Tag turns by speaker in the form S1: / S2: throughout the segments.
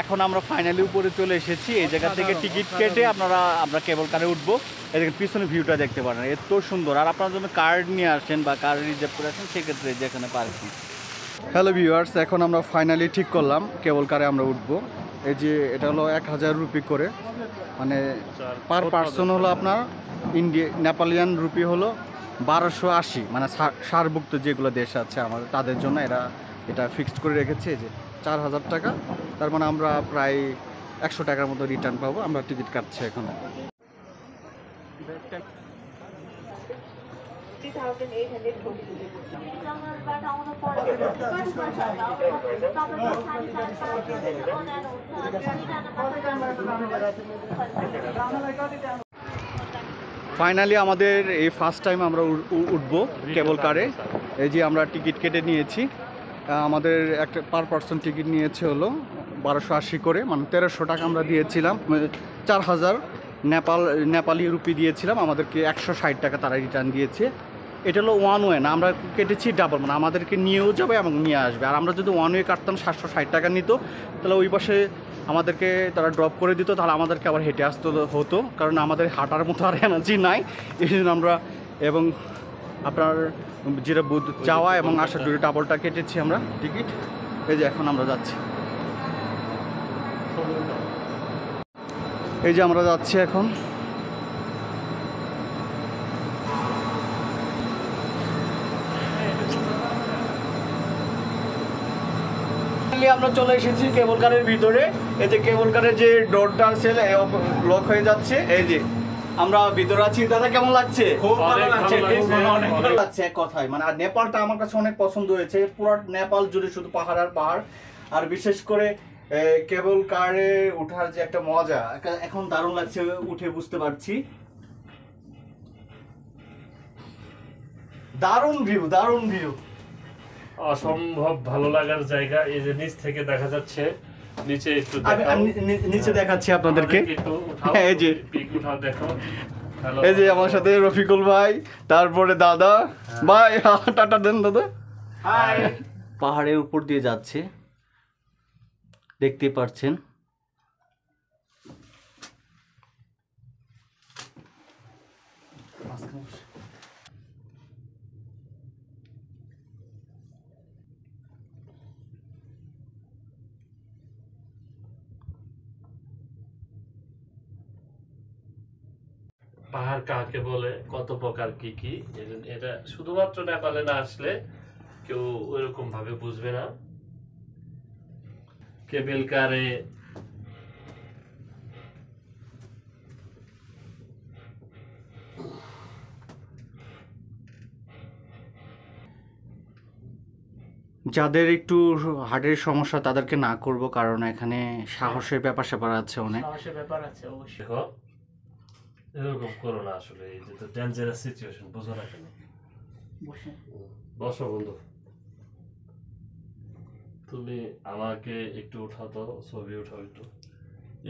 S1: এখন আমরা ফাইনালি উপরে চলে এসেছি। এই জায়গা থেকে টিকিট কেটে আমরা কেবল কারে উঠবো। এই দেখেন পিছনে ভিউটা দেখতে পারেন, এত সুন্দর। আর আপনারা যদি কার্ড নিয়ে আসেন বা কার রিজার্ভ করে আসেন সেক্ষেত্রে যেখানে পার্কিং। হ্যালো ভিউয়ার্স, এখন আমরা ফাইনালি ঠিক করলাম কেবল কারে আমরা উঠবো। এই যে এটা হলো 1000 রুপি করে, মানে পার পার্সন হলো আপনার নেপালিয়ান রুপি হলো 1280, মানে সারভুক্ত যেগুলো দেশ আছে আমাদের তাদের জন্য এটা ফিক্সড করে রেখেছে যে 4000 টাকা। তার মানে আমরা প্রায় 100 টাকার মতো রিটার্ন পাবো। আমরা টিকিট কাটছি এখন। ফাইনালি আমাদের এই ফার্স্ট টাইম আমরা উঠবো কেবল কারে। এই যে আমরা টিকিট কেটে নিয়েছি। আমাদের একটা পার পার্সন টিকিট নিয়েছে হলো 1280 করে, মানে 1300 টাকা আমরা দিয়েছিলাম। 4000 নেপালি রুপি দিয়েছিলাম, আমাদেরকে 160 টাকা তারা রিটার্ন দিয়েছে। এটা হলো ওয়ান ওয়ে না, আমরা কেটেছি ডাবল, মানে আমাদেরকে নিয়েও যাবে এবং নিয়ে আসবে। আর আমরা যদি ওয়ান ওয়ে কাটতাম 760 টাকা নিত, তাহলে ওই পাশে আমাদেরকে তারা ড্রপ করে দিত, তাহলে আমাদেরকে আবার হেঁটে আসতে হতো, কারণ আমাদের হাঁটার মতো আর এনার্জি নাই। এই জন্য আমরা এবং আপনার যেটা যাওয়া এবং আসার দুটো ডাবলটা কেটেছি আমরা টিকিট। এই যে এখন আমরা যাচ্ছি, এই যে আমরা যাচ্ছি এখন। আমরা চলে এসেছি কেবল কারের ভিতরে। এই যে কেবল কারের যে ডোরটা আছে লক হয়ে যাচ্ছে। এই যে আমরা ভিতরে আছি। দাদা কেমন লাগছে?
S2: খুব ভালো লাগছে,
S1: অনেক ভালো লাগছে এক কথায়। মানে আর নেপালটা আমার কাছে অনেক পছন্দ হয়েছে। পুরো নেপাল জুড়ে শুধু পাহাড় আর পাহাড়। আর বিশেষ করে কেবল কারে ওঠার যে একটা মজা এখন দারুণ লাগছে, উঠে বুঝতে পারছি। দারুণ ভিউ, দারুণ ভিউ,
S2: অসম্ভব ভালো লাগার জায়গা। এই যে নিচ থেকে দেখা যাচ্ছে, নিচে একটু
S1: নিচে দেখাচ্ছি আপনাদেরকে।
S2: এই যে পিক উঠাও, দেখো।
S1: এই যে আমার সাথে রফিকুল ভাই, তারপরে দাদা ভাই, টাটা দেন দাদা। হাই। পাহাড়ের উপর দিয়ে যাচ্ছে, দেখতে পাচ্ছেন।
S2: পাহাড় কাকে বলে, কত প্রকার কি কি, এটা শুধুমাত্র নেপালে না আসলে কেউ ওইরকম ভাবে বুঝবে না। কেবল কারে
S1: যাদের একটু হার্টের সমস্যা তাদেরকে না করব, কারণ এখানে সাহসের ব্যাপার স্যাপার আছে, অনেক
S2: সাহসের ব্যাপার আছে অবশ্যই। দেখো এরকম করো না, আসলে এই যে ডেঞ্জারাস সিচুয়েশন, বুঝো না কেন? বসো বন্ধু, তুমি আমাকে একটু উঠাও তো, ছবি উঠাও একটু।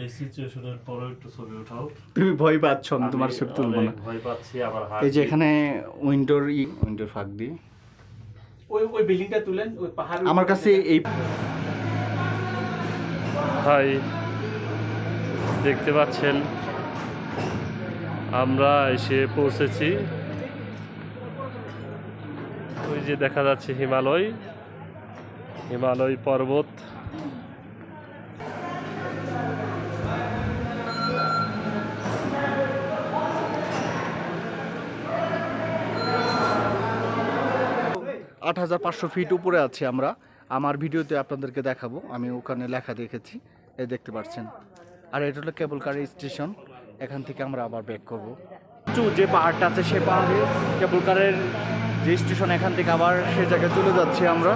S2: এই সিচুয়েশনের পরে একটু ছবি উঠাও।
S1: তুমি ভয় পাচ্ছ না? তোমার ছবি তুলবো না,
S2: ভয় পাচ্ছি। আমার
S1: এই যে এখানে উইন্ডোর ফাঁক দিয়ে
S3: ওই বিল্ডিংটা তুলেন, ওই পাহাড়
S1: আমার কাছে এই।
S2: হাই, দেখতে পাচ্ছেন আমরা এসে পৌঁছেছি। ওই যে দেখা যাচ্ছে হিমালয় পর্বত।
S1: আট 8500 ফিট উপরে আছি আমরা। আমার ভিডিওতে আপনাদেরকে দেখাবো, আমি ওখানে লেখা দেখেছি, এই দেখতে পাচ্ছেন। আর এটা হলো কেবল কার স্টেশন, এখান থেকে আমরা আবার ব্যাক করব। যে পাহাড়টা আছে সে পাহাড়ে কেবল কারের যে স্টেশন, এখান থেকে আবার সেই জায়গায় চলে যাচ্ছি আমরা।